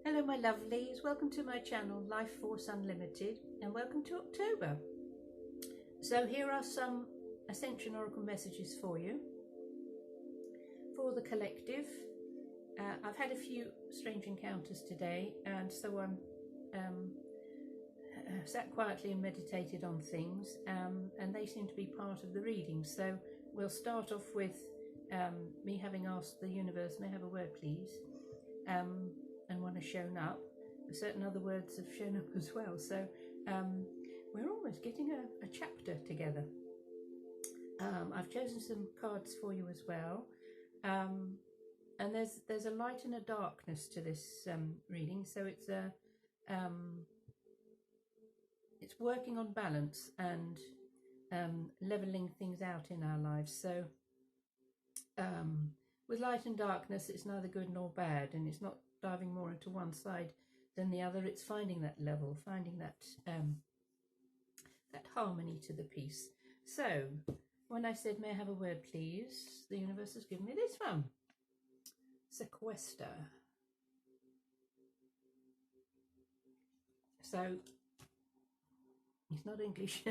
Hello my lovelies, welcome to my channel Lifeforce Unlimited and welcome to October. So here are some Ascension Oracle messages for you, for the collective. I've had a few strange encounters today, and so I'm sat quietly and meditated on things, and they seem to be part of the reading. So we'll start off with me having asked the universe, may I have a word please, and one has shown up. Certain other words have shown up as well, so we're almost getting a chapter together. I've chosen some cards for you as well, and there's a light and a darkness to this reading. So it's working on balance and leveling things out in our lives. So with light and darkness, it's neither good nor bad, and it's not diving more into one side than the other. It's finding that level, finding that that harmony to the piece. So when I said, may I have a word please, the universe has given me this one, Sequester. So it's not English,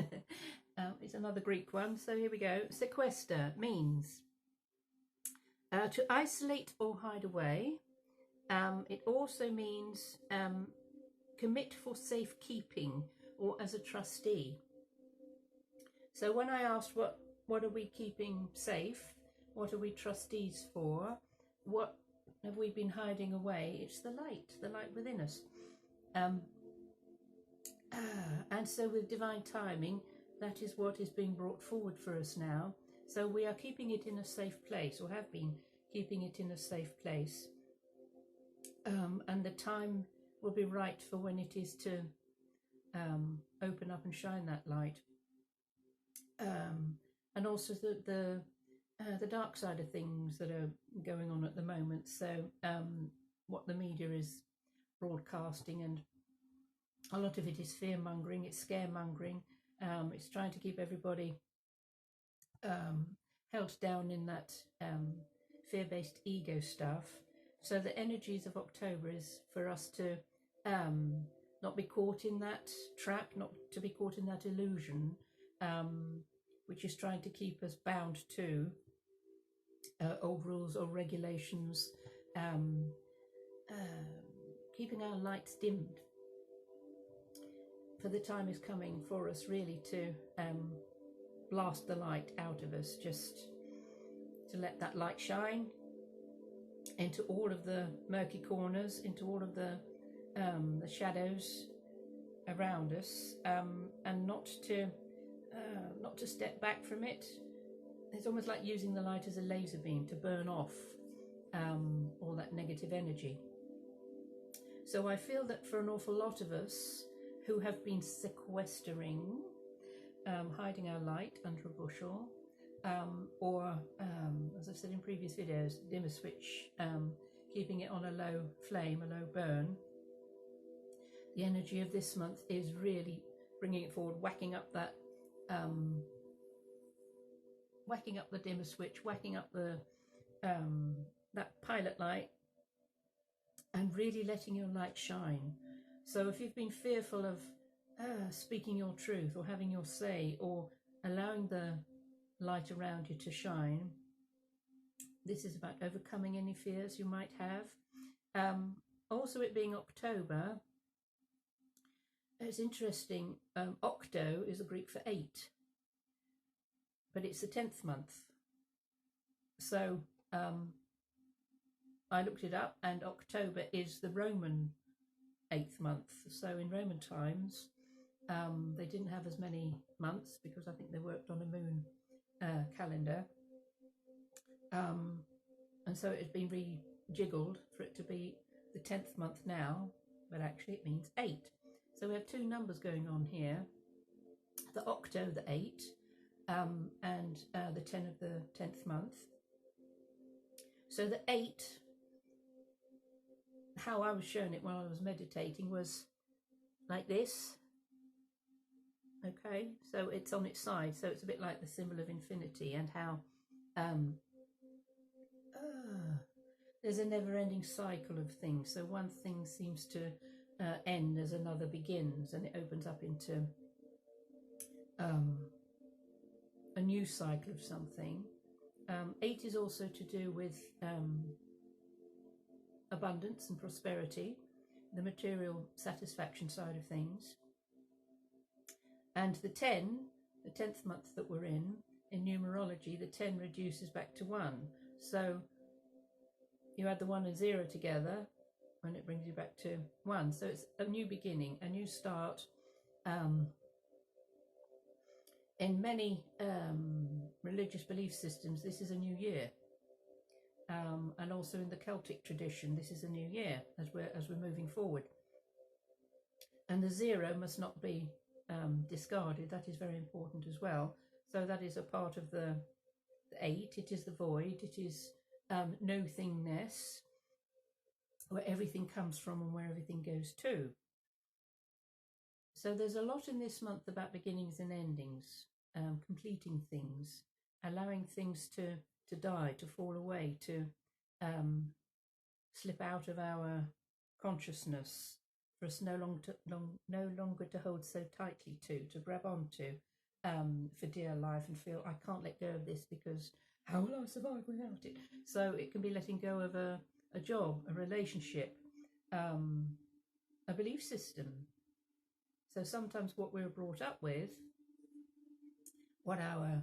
it's another Greek one. So here we go. Sequester means to isolate or hide away. It also means commit for safekeeping or as a trustee. So when I asked what are we keeping safe, what are we trustees for, what have we been hiding away, it's the light within us. And so with divine timing, that is what is being brought forward for us now. So we are keeping it in a safe place, or have been keeping it in a safe place. And the time will be right for when it is to open up and shine that light. And also the dark side of things that are going on at the moment. So what the media is broadcasting, and a lot of it is fear-mongering, it's scaremongering. It's trying to keep everybody held down in that fear-based ego stuff. So the energies of October is for us to not be caught in that trap, not to be caught in that illusion, which is trying to keep us bound to old rules or regulations, keeping our lights dimmed. For the time is coming for us really to blast the light out of us, just to let that light shine into all of the murky corners, into all of the shadows around us, and not to step back from it. It's almost like using the light as a laser beam to burn off all that negative energy. So I feel that for an awful lot of us who have been sequestering, hiding our light under a bushel, or as I've said in previous videos, dimmer switch, keeping it on a low flame, a low burn, the energy of this month is really bringing it forward, whacking up that dimmer switch, whacking up the that pilot light, and really letting your light shine. So if you've been fearful of speaking your truth, or having your say, or allowing the light around you to shine, this is about overcoming any fears you might have. Also, it being October, it's interesting. Octo is the Greek for 8, but it's the 10th month. So I looked it up, and October is the Roman 8th month. So in Roman times, they didn't have as many months because I think they worked on a moon calendar, and so it has been rejiggled for it to be the 10th month now, but actually it means 8. So we have two numbers going on here, the octo, the 8, and the 10 of the 10th month. So the 8, how I was shown it while I was meditating, was like this. Okay, so it's on its side, so it's a bit like the symbol of infinity, and how there's a never-ending cycle of things. So one thing seems to end as another begins, and it opens up into a new cycle of something. 8 is also to do with abundance and prosperity, the material satisfaction side of things. And the 10, the 10th month that we're in numerology, the 10 reduces back to 1. So you add the 1 and 0 together and it brings you back to 1. So it's a new beginning, a new start. In many religious belief systems, this is a new year. And also in the Celtic tradition, this is a new year as we're moving forward. And the 0 must not be discarded. That is very important as well. So that is a part of the 8. It is the void. It is no-thingness, where everything comes from and where everything goes to. So there's a lot in this month about beginnings and endings, completing things, allowing things to die, to fall away, to slip out of our consciousness, for us no longer to hold so tightly to grab onto for dear life and feel I can't let go of this because how will I survive without it? So it can be letting go of a job, a relationship, a belief system. So sometimes what we're brought up with, what our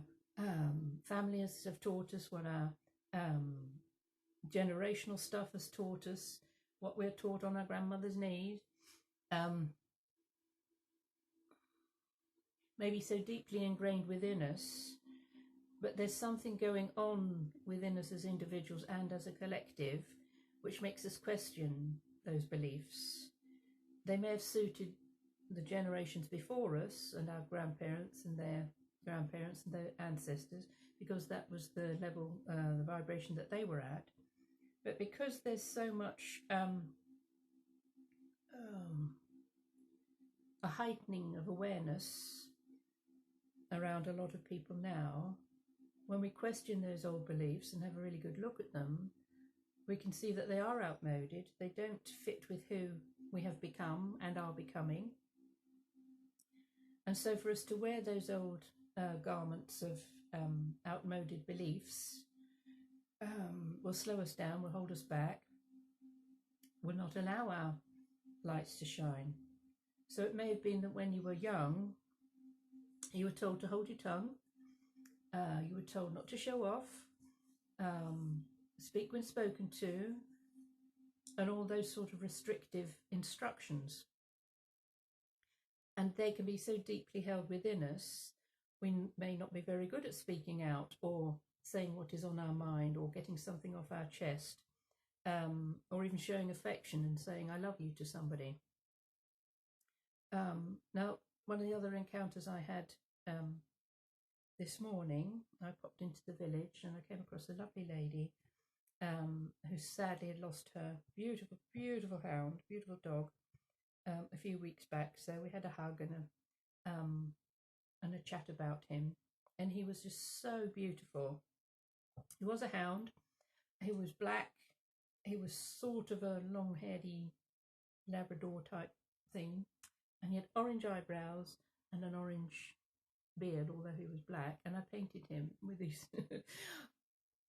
families have taught us, what our generational stuff has taught us, what we're taught on our grandmother's knees, maybe so deeply ingrained within us, but there's something going on within us as individuals and as a collective which makes us question those beliefs. They may have suited the generations before us and our grandparents and their grandparents and their ancestors because that was the level, the vibration that they were at. But because there's so much a heightening of awareness around a lot of people now, when we question those old beliefs and have a really good look at them, we can see that they are outmoded. They don't fit with who we have become and are becoming. And so for us to wear those old garments of outmoded beliefs will slow us down, will hold us back, will not allow our lights to shine. So it may have been that when you were young, you were told to hold your tongue, you were told not to show off, speak when spoken to, and all those sort of restrictive instructions. And they can be so deeply held within us, we may not be very good at speaking out or saying what is on our mind or getting something off our chest, or even showing affection and saying I love you to somebody. Now, one of the other encounters I had this morning, I popped into the village and I came across a lovely lady who sadly had lost her beautiful, beautiful hound, beautiful dog, a few weeks back. So we had a hug and a chat about him, and he was just so beautiful. He was a hound. He was black. He was sort of a long-hairy Labrador type thing, and he had orange eyebrows and an orange beard, although he was black. And I painted him with these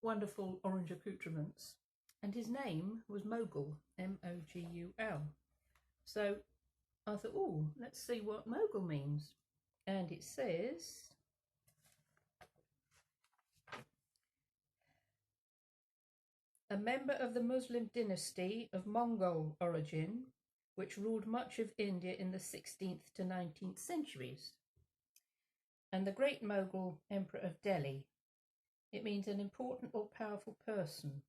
wonderful orange accoutrements, and his name was Mogul, M-O-G-U-L. So I thought, oh, let's see what Mogul means. And it says, a member of the Muslim dynasty of Mongol origin, which ruled much of India in the 16th to 19th centuries, and the great Mogul Emperor of Delhi. It means an important or powerful person.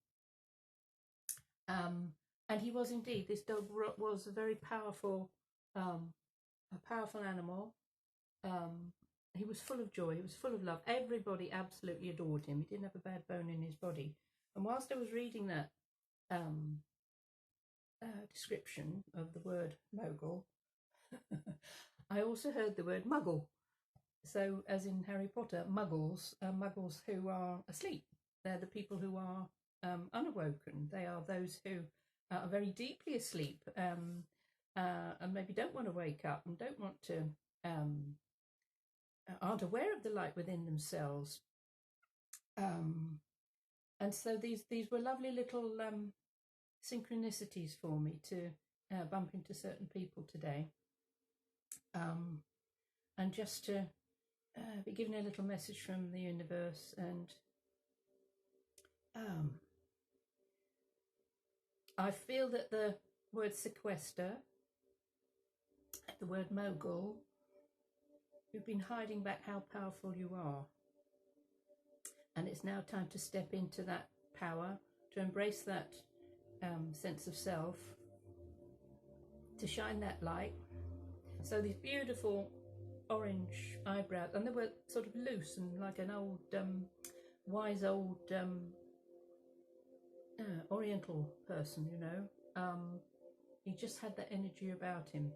And he was indeed, this dog was a very powerful, animal. He was full of joy, he was full of love. Everybody absolutely adored him. He didn't have a bad bone in his body. And whilst I was reading that description of the word Mogul, I also heard the word Muggle. So, as in Harry Potter, Muggles are Muggles who are asleep. They're the people who are unawoken. They are those who are very deeply asleep, and maybe don't want to wake up and don't want to, aren't aware of the light within themselves. And so these were lovely little synchronicities for me to bump into certain people today, and just to be given a little message from the universe. And I feel that the word sequester, the word mogul, you've been hiding back how powerful you are. And it's now time to step into that power, to embrace that sense of self, to shine that light. So these beautiful orange eyebrows, and they were sort of loose and like an old, wise old Oriental person, you know. He just had that energy about him.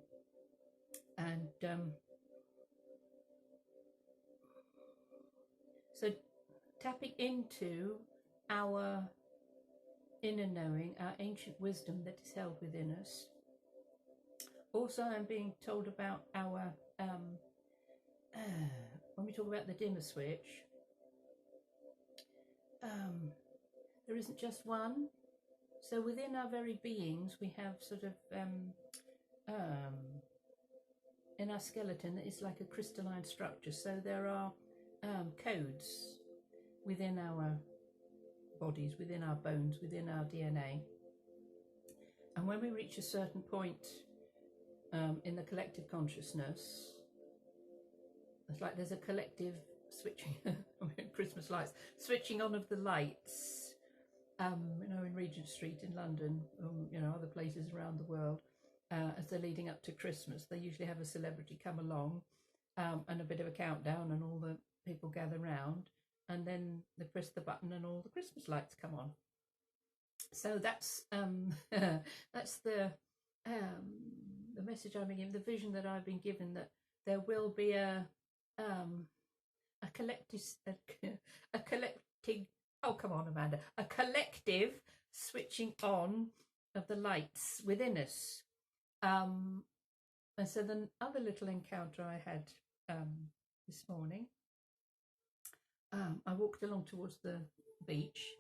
And so tapping into our inner knowing, our ancient wisdom that is held within us. Also, I'm being told about our, when we talk about the dimmer switch, there isn't just one. So within our very beings, we have sort of, in our skeleton, it's like a crystalline structure. So there are codes within our bodies, within our bones, within our DNA. And when we reach a certain point in the collective consciousness, it's like there's a collective switching, Christmas lights, switching on of the lights, you know, in Regent Street in London, you know, other places around the world, as they're leading up to Christmas. They usually have a celebrity come along and a bit of a countdown, and all the people gather round, and then they press the button and all the Christmas lights come on. So that's that's the message I've been given, the vision that I've been given, that there will be a collective, oh come on Amanda, a collective switching on of the lights within us. And so the other little encounter I had this morning, I walked along towards the beach,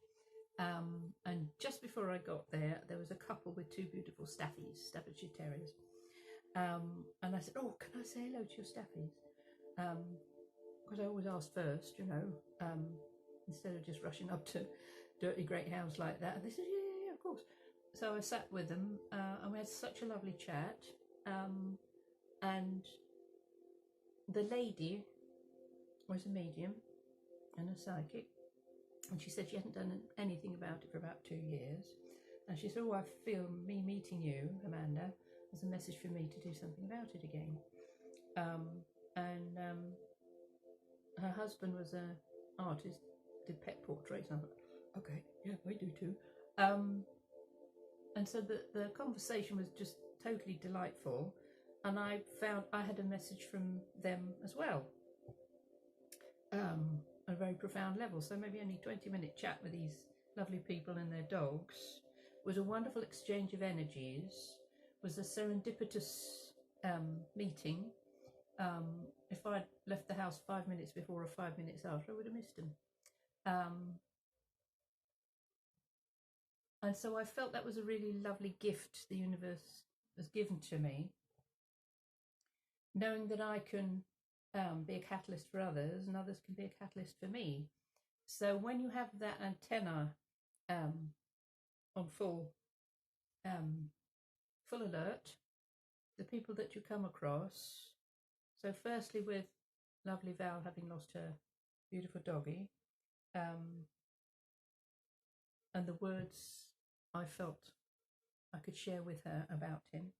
and just before I got there was a couple with two beautiful Staffordshire Terriers, and I said, oh, can I say hello to your Staffies? Because I always ask first, you know, instead of just rushing up to dirty greyhounds like that. And they said, yeah, of course. So I sat with them, and we had such a lovely chat, and the lady was a medium and a psychic, and she said she hadn't done anything about it for about 2 years, and she said, oh, I feel me meeting you, Amanda, as a message for me to do something about it again. Her husband was an artist, did pet portraits, and I thought, okay, yeah, I do too. And so the conversation was just totally delightful, and I found I had a message from them as well, on a very profound level. So maybe only 20-minute chat with these lovely people and their dogs was a wonderful exchange of energies, was a serendipitous meeting. If I'd left the house 5 minutes before or 5 minutes after, I would have missed him. And so I felt that was a really lovely gift the universe has given to me, knowing that I can be a catalyst for others, and others can be a catalyst for me. So when you have that antenna on full alert, the people that you come across. So firstly, with lovely Val having lost her beautiful doggy, and the words I felt I could share with her about him.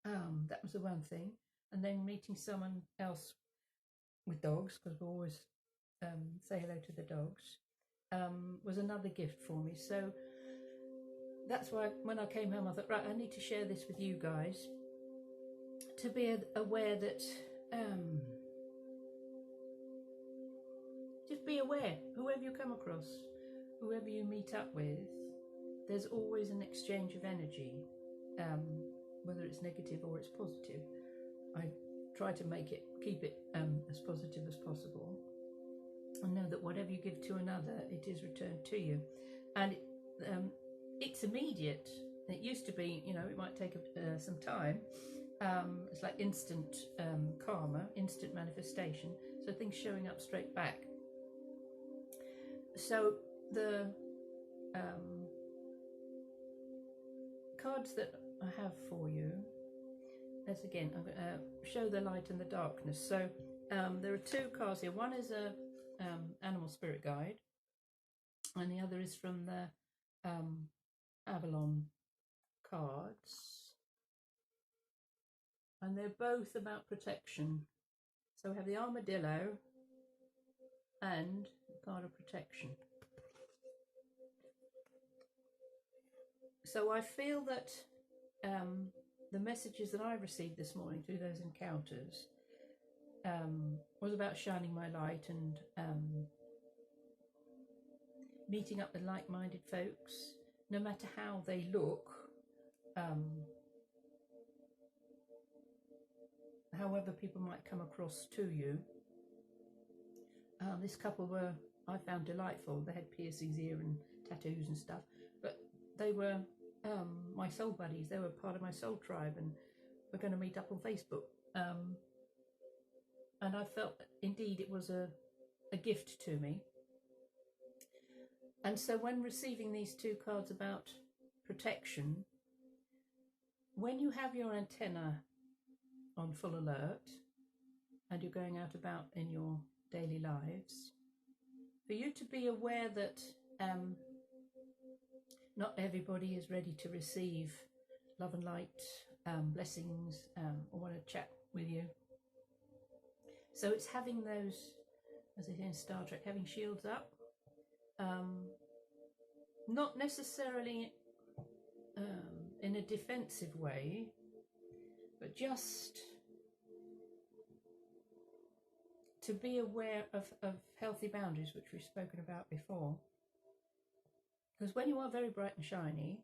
That was the one thing. And then meeting someone else with dogs, because we always say hello to the dogs, was another gift for me. So that's why when I came home, I thought, right, I need to share this with you guys, to be aware that, just be aware, whoever you come across, whoever you meet up with, there's always an exchange of energy, whether it's negative or it's positive. I try to keep it as positive as possible, and know that whatever you give to another, it is returned to you. And it's immediate. It used to be, it might take some time. It's like instant karma, instant manifestation. So things showing up straight back. So the cards that I have for you, as again, I'm going to show the light and the darkness. So there are two cards here. One is a animal spirit guide, and the other is from the Avalon cards, and they're both about protection. So we have the armadillo and the card of protection. So I feel that the messages that I received this morning through those encounters was about shining my light and meeting up with like-minded folks, no matter how they look, however people might come across to you. This couple I found delightful. They had piercings here and tattoos and stuff, but they were my soul buddies. They were part of my soul tribe, and we're going to meet up on Facebook. And I felt indeed it was a gift to me. And so when receiving these two cards about protection, when you have your antenna on full alert and you're going out about in your daily lives, for you to be aware that not everybody is ready to receive love and light, blessings, or want to chat with you. So it's having those, as they say in Star Trek, having shields up. Not necessarily in a defensive way, but just to be aware of healthy boundaries, which we've spoken about before. Because when you are very bright and shiny,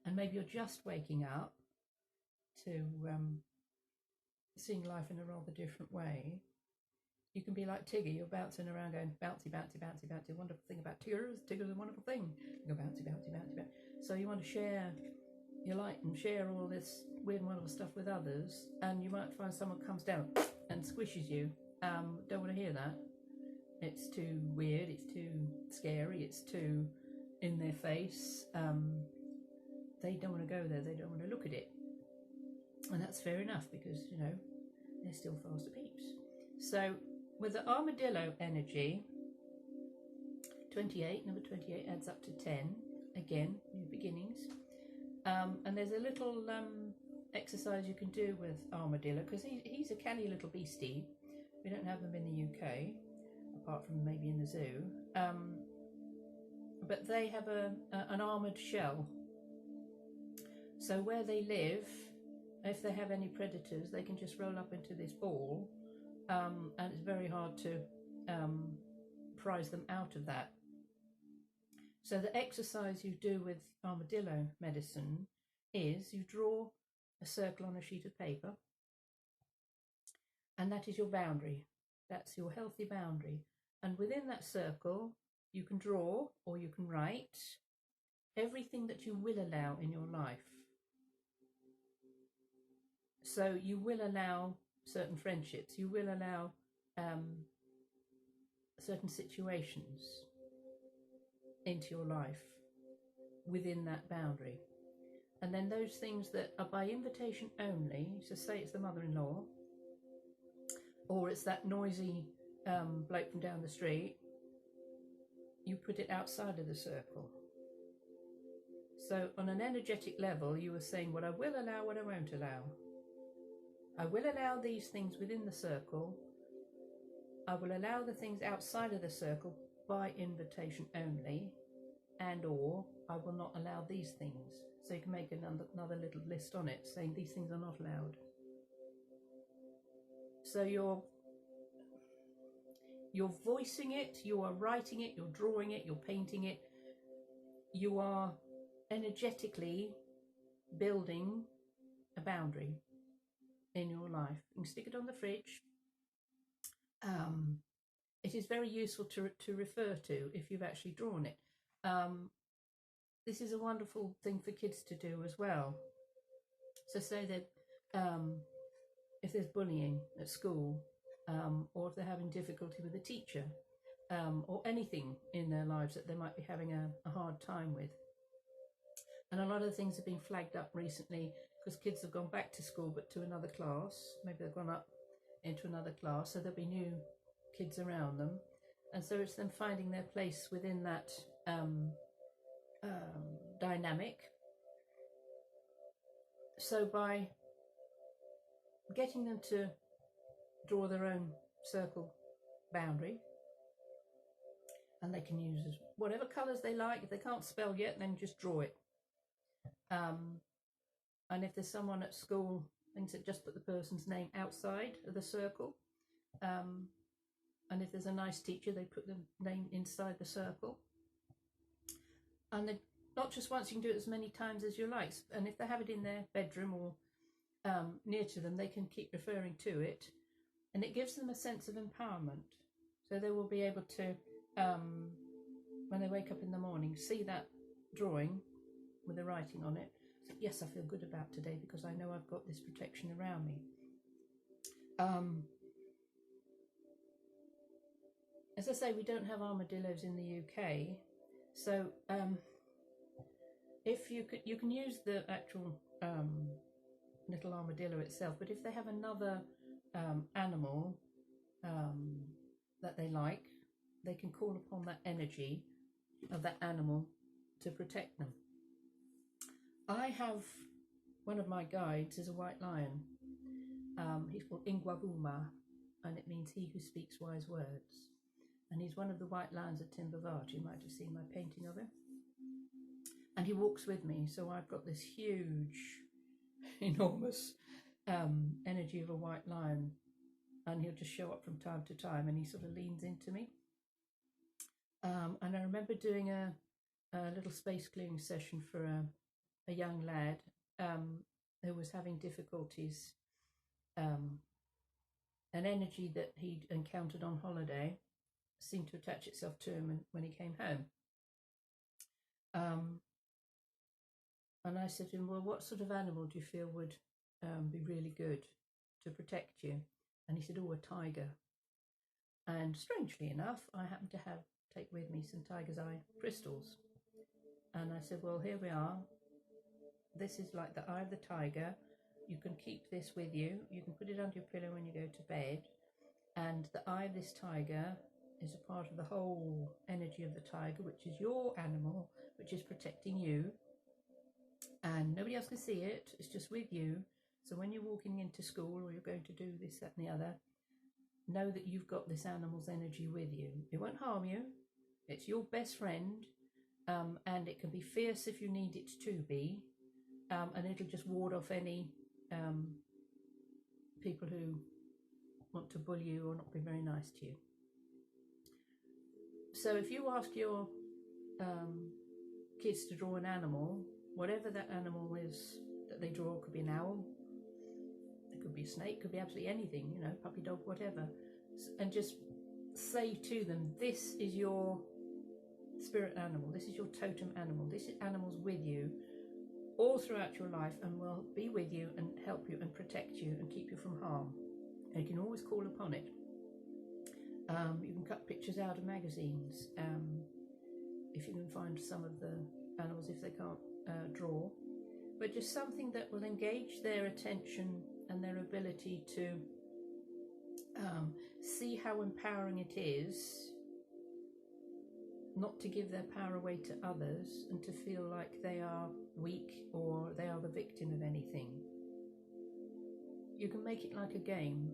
and maybe you're just waking up to seeing life in a rather different way, you can be like Tigger. You're bouncing around going bouncy, bouncy, bouncy, bouncy. Wonderful thing about Tigger's a wonderful thing. You go bouncy, bouncy, bouncy, bouncy. So you want to share your light and share all this weird and wonderful stuff with others, and you might find someone comes down and squishes you. Don't want to hear that. It's too weird, it's too scary, it's too in their face. They don't want to go there, they don't want to look at it. And that's fair enough, because, they're still fast as peeps. So with the armadillo energy, 28, number 28 adds up to 10. Again, new beginnings. And there's a little exercise you can do with armadillo, because he's a canny little beastie. We don't have them in the UK, apart from maybe in the zoo. But they have an armoured shell. So where they live, if they have any predators, they can just roll up into this ball, and it's very hard to prise them out of that. So the exercise you do with armadillo medicine is you draw a circle on a sheet of paper, and that is your boundary. That's your healthy boundary. And within that circle, you can draw or you can write everything that you will allow in your life. So you will allow certain friendships, you will allow certain situations into your life within that boundary. And then those things that are by invitation only, so say it's the mother-in-law, or it's that noisy bloke from down the street, you put it outside of the circle. So on an energetic level, you are saying what I will allow, what I won't allow. I will allow these things within the circle. I will allow the things outside of the circle by invitation only, and or I will not allow these things. So you can make another little list on it saying these things are not allowed. So You're voicing it, you are writing it, you're drawing it, you're painting it. You are energetically building a boundary in your life. You can stick it on the fridge. It is very useful to refer to if you've actually drawn it. This is a wonderful thing for kids to do as well. So say that if there's bullying at school, or if they're having difficulty with a teacher, or anything in their lives that they might be having a hard time with. And a lot of things have been flagged up recently because kids have gone back to school but to another class. Maybe they've gone up into another class, so there'll be new kids around them. And so it's them finding their place within that dynamic. So by getting them to draw their own circle boundary, and they can use whatever colours they like. If they can't spell yet, then just draw it. And if there's someone at school, things that just put the person's name outside of the circle. And if there's a nice teacher, they put the name inside the circle. And they, not just once, you can do it as many times as you like. And if they have it in their bedroom or near to them, they can keep referring to it. And it gives them a sense of empowerment. So they will be able to, when they wake up in the morning, see that drawing with the writing on it. So, yes, I feel good about today because I know I've got this protection around me. As I say, we don't have armadillos in the UK, so if you can use the actual little armadillo itself, but if they have another animal that they like, they can call upon that energy of that animal to protect them. I have one of my guides is a white lion. He's called Ingwabuma, and it means he who speaks wise words. And he's one of the white lions at Timbavart. You might have seen my painting of him. And he walks with me, so I've got this huge, enormous energy of a white lion, and he'll just show up from time to time, and he sort of leans into me. And I remember doing a little space clearing session for a young lad who was having difficulties. An energy that he'd encountered on holiday seemed to attach itself to him when he came home. And I said to him, well, what sort of animal do you feel would be really good to protect you? And he said, oh, a tiger. And strangely enough, I happened to take with me some tiger's eye crystals. And I said, well, here we are. This is like the eye of the tiger. You can keep this with you. You can put it under your pillow when you go to bed. And the eye of this tiger is a part of the whole energy of the tiger, which is your animal, which is protecting you. And nobody else can see it. It's just with you. So when you're walking into school or you're going to do this, that and the other, know that you've got this animal's energy with you. It won't harm you. It's your best friend. And it can be fierce if you need it to be. And it'll just ward off any people who want to bully you or not be very nice to you. So if you ask your kids to draw an animal, whatever that animal is that they draw, could be an owl, it could be a snake, could be absolutely anything, you know, puppy, dog, whatever, and just say to them, this is your spirit animal, this is your totem animal, this animal's with you all throughout your life and will be with you and help you and protect you and keep you from harm. And you can always call upon it. You can cut pictures out of magazines if you can find some of the animals if they can't draw, but just something that will engage their attention and their ability to see how empowering it is not to give their power away to others and to feel like they are weak or they are the victim of anything. You can make it like a game,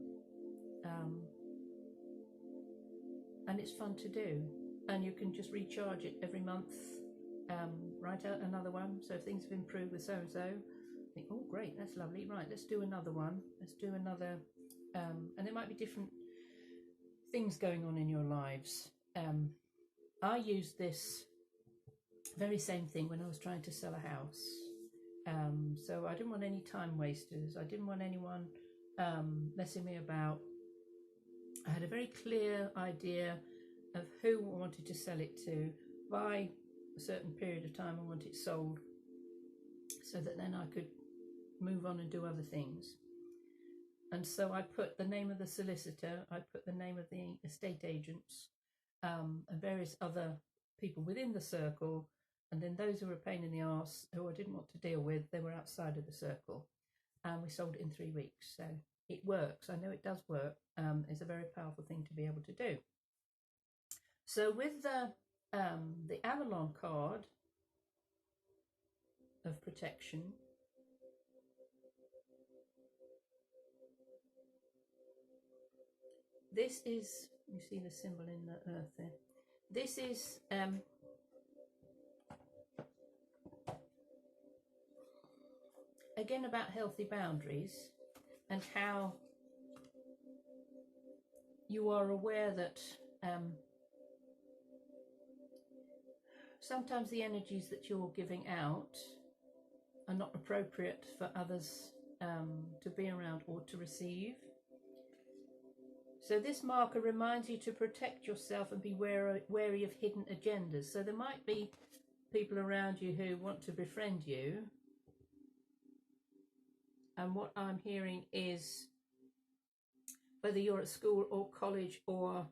and it's fun to do, and you can just recharge it every month, write out another one. So if things have improved with so-and-so, think, oh great, that's lovely, right, let's do another one, let's do another, and there might be different things going on in your lives. I used this very same thing when I was trying to sell a house. So I didn't want any time wasters. I didn't want anyone messing me about. I had a very clear idea of who I wanted to sell it to. By a certain period of time I want it sold, so that then I could move on and do other things. And so I put the name of the solicitor, I put the name of the estate agents, and various other people within the circle, and then those who were a pain in the arse, who I didn't want to deal with, they were outside of the circle. And we sold it in 3 weeks. So it works. I know it does work. It's a very powerful thing to be able to do. So with the Avalon card of protection, this is, you see the symbol in the earth there. This is again about healthy boundaries and how you are aware that sometimes the energies that you're giving out are not appropriate for others to be around or to receive. So this marker reminds you to protect yourself and be wary of hidden agendas. So there might be people around you who want to befriend you. And what I'm hearing is, whether you're at school or college or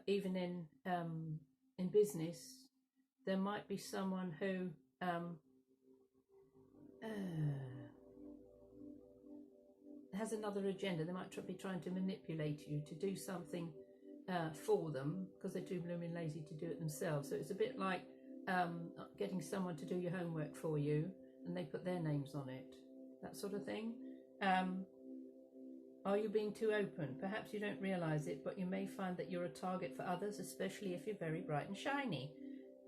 even in business, there might be someone who has another agenda. They might be trying to manipulate you to do something for them, because they're too blooming lazy to do it themselves. So it's a bit like getting someone to do your homework for you and they put their names on it, that sort of thing. Are you being too open? Perhaps you don't realize it, but you may find that you're a target for others, especially if you're very bright and shiny.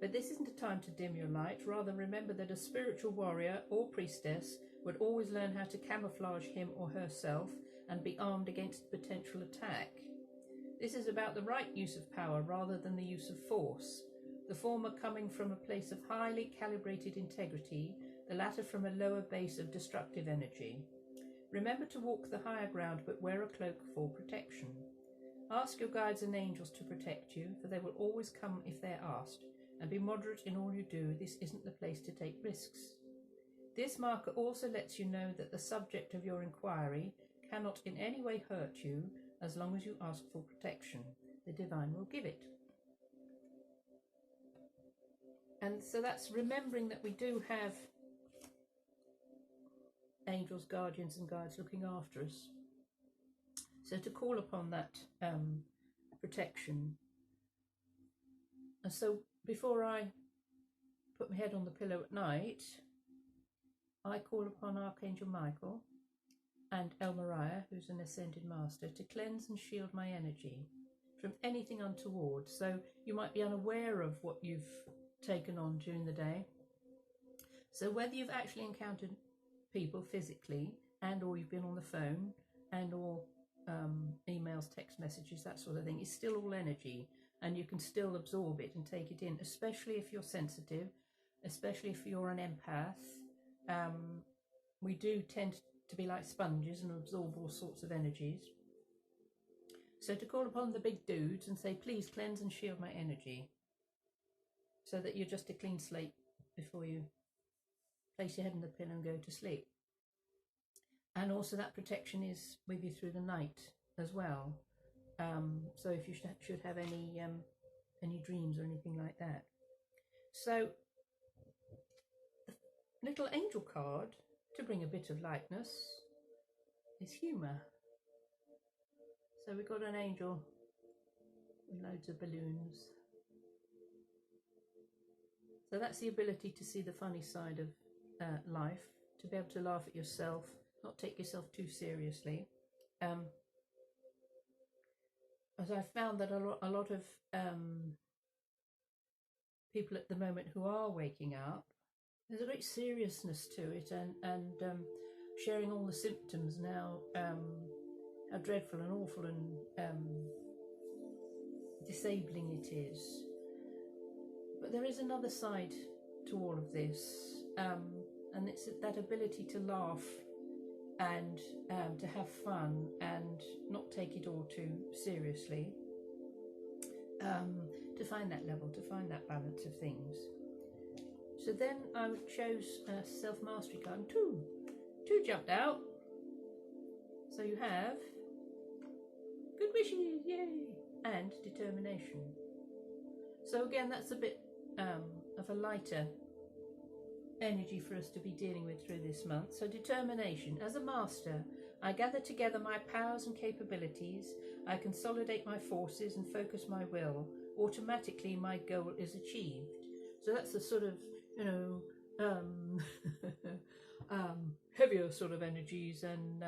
But this isn't a time to dim your light. Rather, remember that a spiritual warrior or priestess would always learn how to camouflage him or herself and be armed against potential attack. This is about the right use of power rather than the use of force, the former coming from a place of highly calibrated integrity, the latter from a lower base of destructive energy. Remember to walk the higher ground, but wear a cloak for protection. Ask your guides and angels to protect you, for they will always come if they're asked, and be moderate in all you do. This isn't the place to take risks. This marker also lets you know that the subject of your inquiry cannot in any way hurt you as long as you ask for protection. The divine will give it. And so that's remembering that we do have angels, guardians and guides looking after us. So to call upon that protection. And so before I put my head on the pillow at night, I call upon Archangel Michael and El Mariah, who's an ascended master, to cleanse and shield my energy from anything untoward. So you might be unaware of what you've taken on during the day. So whether you've actually encountered people physically, and or you've been on the phone, and or emails, text messages, that sort of thing, it's still all energy, and you can still absorb it and take it in, especially if you're sensitive, especially if you're an empath. We do tend to be like sponges and absorb all sorts of energies. So to call upon the big dudes and say, please cleanse and shield my energy, so that you're just a clean slate before you place your head in the pillow and go to sleep. And also that protection is with you through the night as well. So if you should have any dreams or anything like that. So the little angel card to bring a bit of lightness is Humour. So we've got an angel and loads of balloons. So that's the ability to see the funny side of life, to be able to laugh at yourself, not take yourself too seriously. As I've found that a lot of people at the moment who are waking up, there's a great seriousness to it, and sharing all the symptoms now, how dreadful and awful and disabling it is. But there is another side to all of this, and it's that ability to laugh and to have fun and not take it all too seriously, to find that level, to find that balance of things. So then I chose self-mastery card, and two jumped out. So you have good wishes, yay, and determination. So again, that's a bit of a lighter energy for us to be dealing with through this month. So determination. As a master, I gather together my powers and capabilities. I consolidate my forces and focus my will. Automatically, my goal is achieved. So that's the sort of, you know, heavier sort of energies, and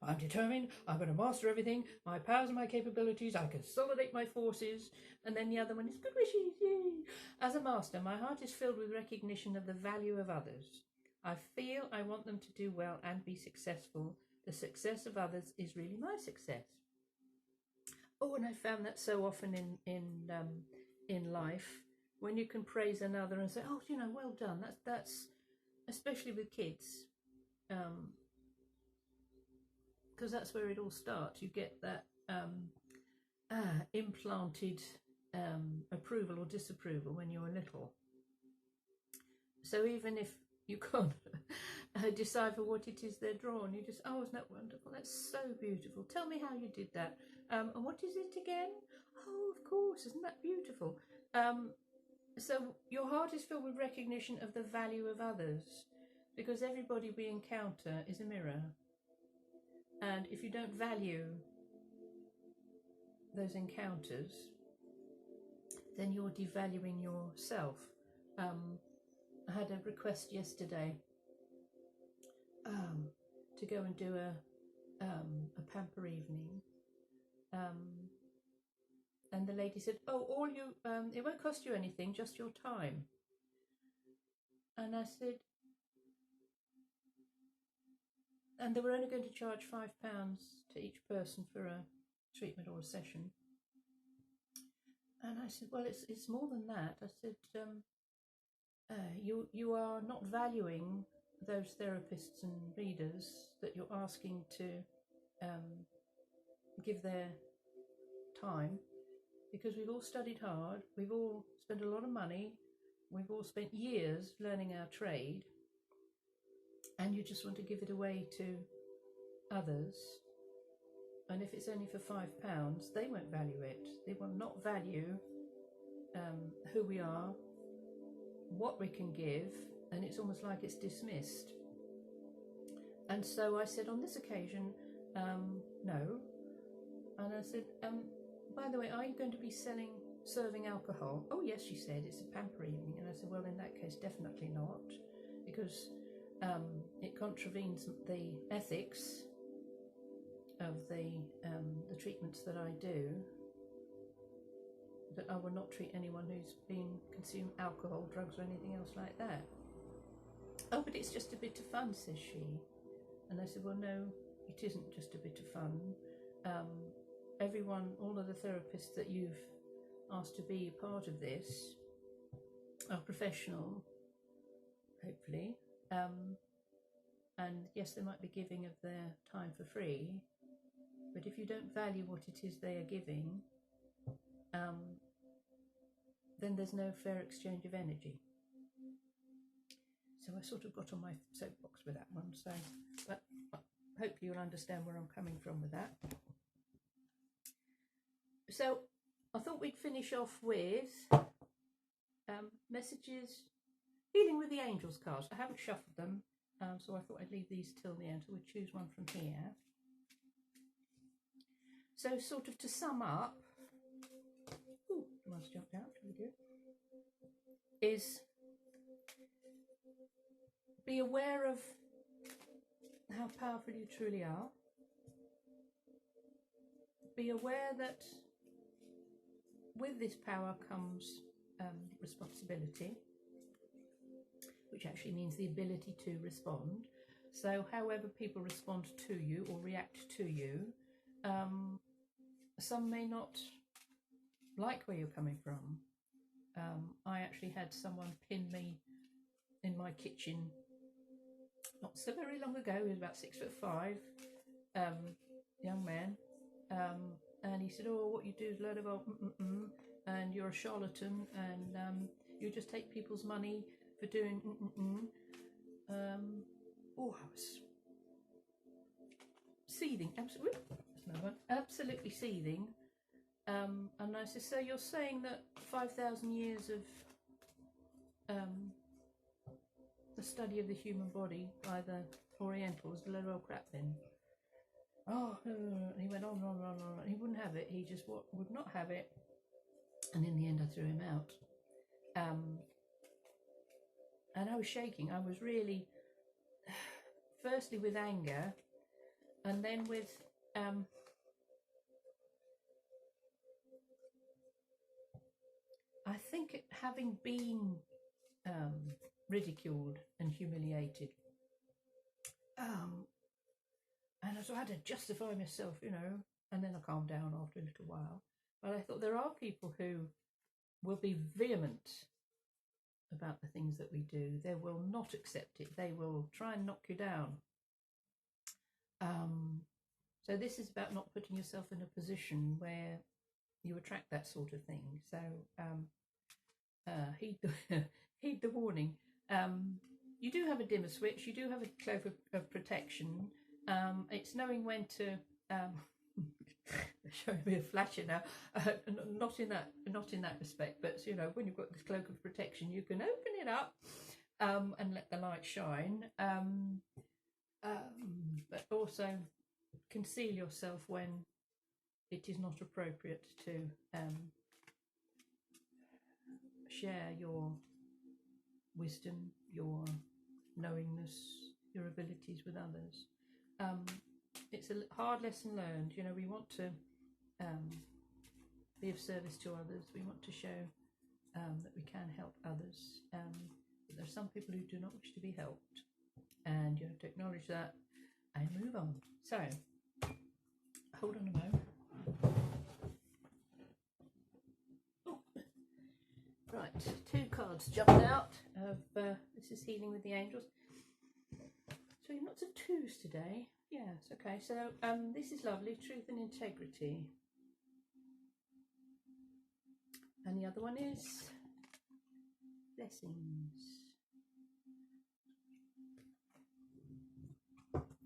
I'm determined, I'm going to master everything, my powers and my capabilities, I consolidate my forces. And then the other one is good wishes, yay. As a master, my heart is filled with recognition of the value of others. I feel I want them to do well and be successful. The success of others is really my success. Oh, and I found that so often in life, when you can praise another and say, oh, you know, well done, that's especially with kids, because that's where it all starts. You get that implanted approval or disapproval when you're little. So even if you can't decipher what it is they're drawing, you just, oh, isn't that wonderful? That's so beautiful. Tell me how you did that. And what is it again? Oh, of course, isn't that beautiful? So your heart is filled with recognition of the value of others, because everybody we encounter is a mirror. And if you don't value those encounters, then you're devaluing yourself. I had a request yesterday to go and do a pamper evening, and the lady said, oh, all you it won't cost you anything, just your time. And I said, and they were only going to charge £5 to each person for a treatment or a session. And I said, well, it's more than that. I said, you are not valuing those therapists and readers that you're asking to give their time, because we've all studied hard, we've all spent a lot of money, we've all spent years learning our trade, and you just want to give it away to others. And if it's only for £5, they won't value it. They will not value who we are, what we can give, and it's almost like it's dismissed. And so I said, on this occasion, no. And I said, by the way, are you going to be serving alcohol? Oh yes, she said, it's a pamper evening. And I said, well, in that case, definitely not, because it contravenes the ethics of the treatments that I do, that I will not treat anyone who's consumed alcohol, drugs or anything else like that. Oh, but it's just a bit of fun, says she. And I said, well, no, it isn't just a bit of fun. Everyone, all of the therapists that you've asked to be a part of this are professional, hopefully. And yes, they might be giving of their time for free, but if you don't value what it is they are giving, then there's no fair exchange of energy. So I sort of got on my soapbox with that one. So, but hopefully you'll understand where I'm coming from with that. So I thought we'd finish off with messages, healing with the angels cards. I haven't shuffled them, so I thought I'd leave these till the end. So we'll choose one from here. So sort of to sum up, ooh, one's jumped out, really good, is be aware of how powerful you truly are. Be aware that with this power comes responsibility, which actually means the ability to respond. So however people respond to you or react to you, some may not like where you're coming from. I actually had someone pin me in my kitchen not so very long ago. He was about 6'5", young man, and he said, "Oh, what you do is learn about and you're a charlatan, and you just take people's money for doing oh, I was seething, absolutely seething. And I said, so you're saying that 5,000 years of the study of the human body by the Orientals, a load of old crap then? Oh, and he went on and on and on. He wouldn't have it. He just would not have it. And in the end, I threw him out. And I was shaking. I was really, firstly with anger, and then with I think having been ridiculed and humiliated, and so I had to justify myself, you know, and then I calmed down after a little while. But I thought there are people who will be vehement about the things that we do. They will not accept it. They will try and knock you down. So this is about not putting yourself in a position where you attract that sort of thing. So heed the warning. You do have a dimmer switch. You do have a cloak of protection. It's knowing when to. Showing me a flasher now. Not in that respect, but you know, when you've got this cloak of protection, you can open it up and let the light shine. But also conceal yourself when it is not appropriate to share your wisdom, your knowingness, your abilities with others. It's a hard lesson learned. You know, we want to be of service to others. We want to show that we can help others. But there are some people who do not wish to be helped, and you have to acknowledge that and move on. So, hold on a moment. Oh. Right, 2 cards jumped out of this is Healing with the Angels. So lots of 2s today. Yes, okay. So this is lovely, Truth and Integrity. And the other one is Blessings.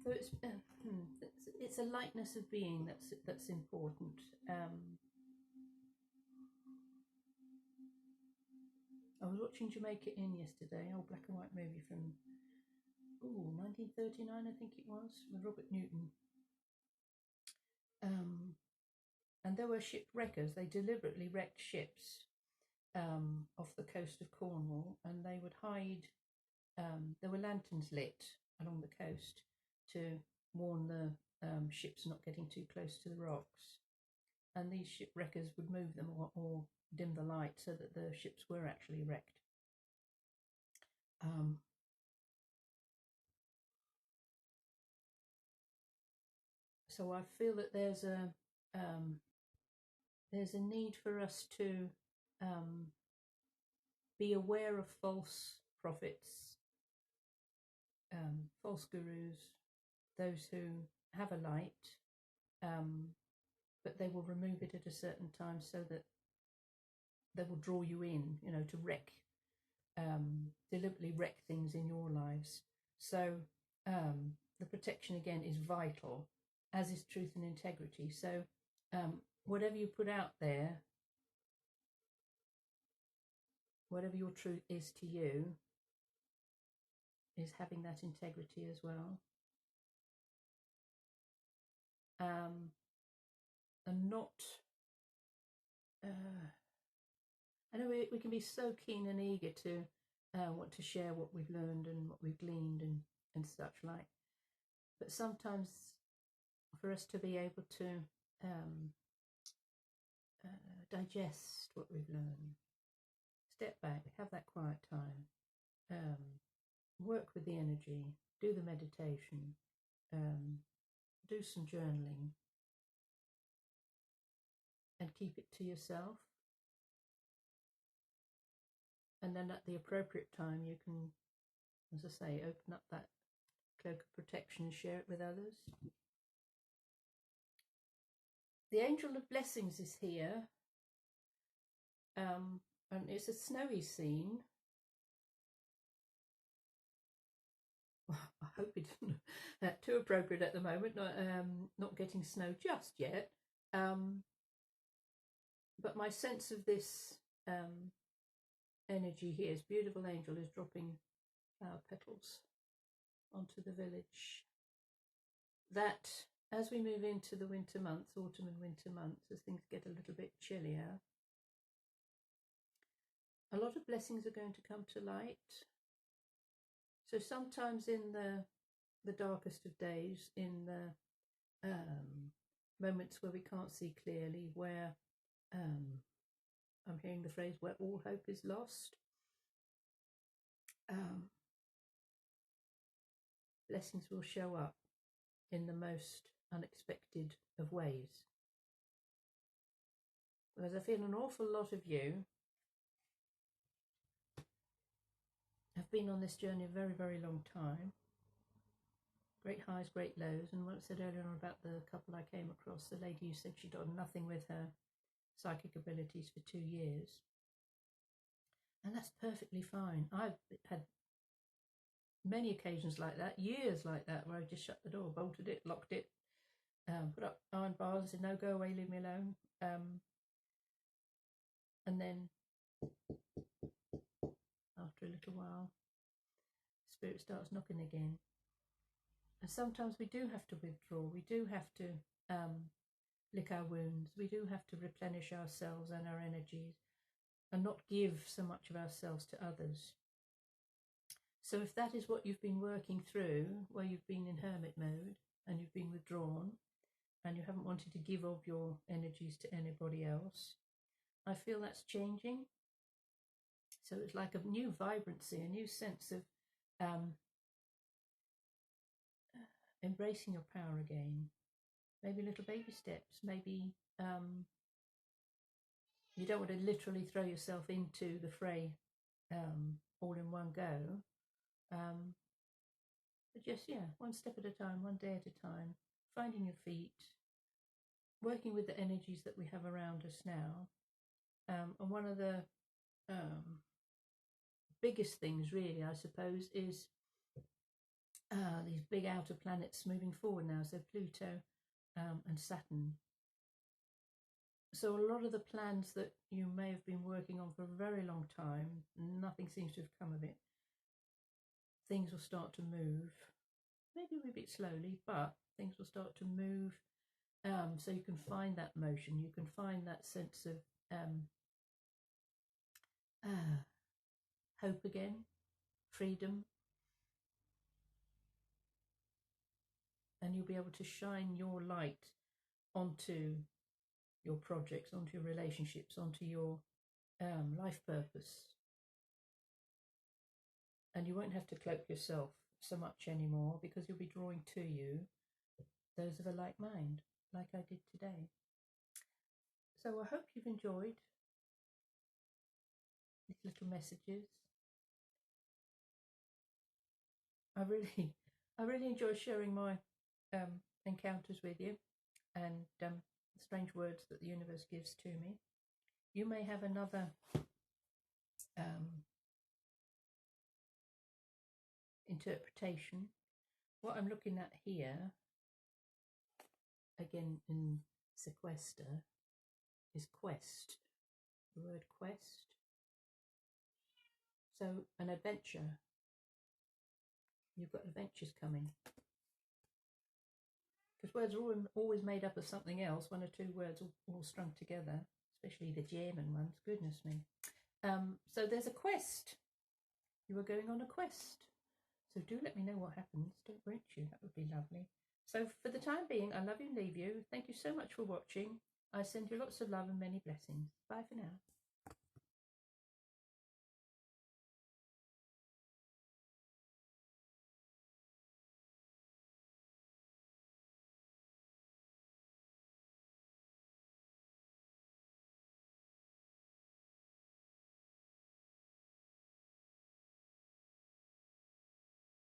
So it's a lightness of being that's important. I was watching Jamaica Inn yesterday, an old black and white movie from 1939, I think it was, with Robert Newton. And there were shipwreckers. They deliberately wrecked ships off the coast of Cornwall, and they would hide. There were lanterns lit along the coast to warn the ships not getting too close to the rocks. And these shipwreckers would move them or dim the light so that the ships were actually wrecked. So I feel that there's a need for us to be aware of false prophets, false gurus, those who have a light, but they will remove it at a certain time so that they will draw you in, you know, to deliberately wreck things in your lives. So the protection again is vital, as is truth and integrity. So whatever you put out there, whatever your truth is to you, is having that integrity as well. And not I know we can be so keen and eager to want to share what we've learned and what we've gleaned and such like, but sometimes for us to be able to digest what we've learned, step back, have that quiet time, work with the energy, do the meditation, do some journaling, and keep it to yourself. And then at the appropriate time, you can, as I say, open up that cloak of protection and share it with others. The Angel of Blessings is here, and it's a snowy scene. I hope it's not too appropriate at the moment, not getting snow just yet. But my sense of this energy here is beautiful angel is dropping flower petals onto the village. That as we move into the winter months, autumn and winter months, as things get a little bit chillier, a lot of blessings are going to come to light. So sometimes in the darkest of days, in the moments where we can't see clearly, where I'm hearing the phrase where all hope is lost, blessings will show up in the most unexpected of ways. Whereas I feel an awful lot of you have been on this journey a very, very long time. Great highs, great lows. And what I said earlier on about the couple I came across, the lady who said she'd done nothing with her psychic abilities for 2 years. And that's perfectly fine. I've had many occasions like that, years like that, where I just shut the door, bolted it, locked it, put up iron bars, said, no, go away, leave me alone. And then after a little while, spirit starts knocking again. And sometimes we do have to withdraw. We do have to lick our wounds. We do have to replenish ourselves and our energies and not give so much of ourselves to others. So if that is what you've been working through, where you've been in hermit mode and you've been withdrawn and you haven't wanted to give of your energies to anybody else, I feel that's changing. So it's like a new vibrancy, a new sense of embracing your power again. Maybe little baby steps. Maybe you don't want to literally throw yourself into the fray all in one go. But just, yeah, one step at a time, one day at a time, finding your feet, working with the energies that we have around us now. And one of the biggest things, really, I suppose, is these big outer planets moving forward now. So Pluto and Saturn. So a lot of the plans that you may have been working on for a very long time, nothing seems to have come of it. Things will start to move, maybe a bit slowly, but things will start to move. So you can find that motion, you can find that sense of hope again, freedom, and you'll be able to shine your light onto your projects, onto your relationships, onto your life purpose. And you won't have to cloak yourself so much anymore, because you'll be drawing to you those of a like mind, like I did today. So I hope you've enjoyed these little messages. I really enjoy sharing my encounters with you, and the strange words that the universe gives to me. You may have another interpretation. What I'm looking at here, again in Sequester, is quest. The word quest. So an adventure. You've got adventures coming. Because words are always made up of something else, one or two words all strung together, especially the German ones, goodness me. So there's a quest. You are going on a quest. So do let me know what happens. Don't break you, that would be lovely. So for the time being, I love you and leave you. Thank you so much for watching. I send you lots of love and many blessings. Bye for now.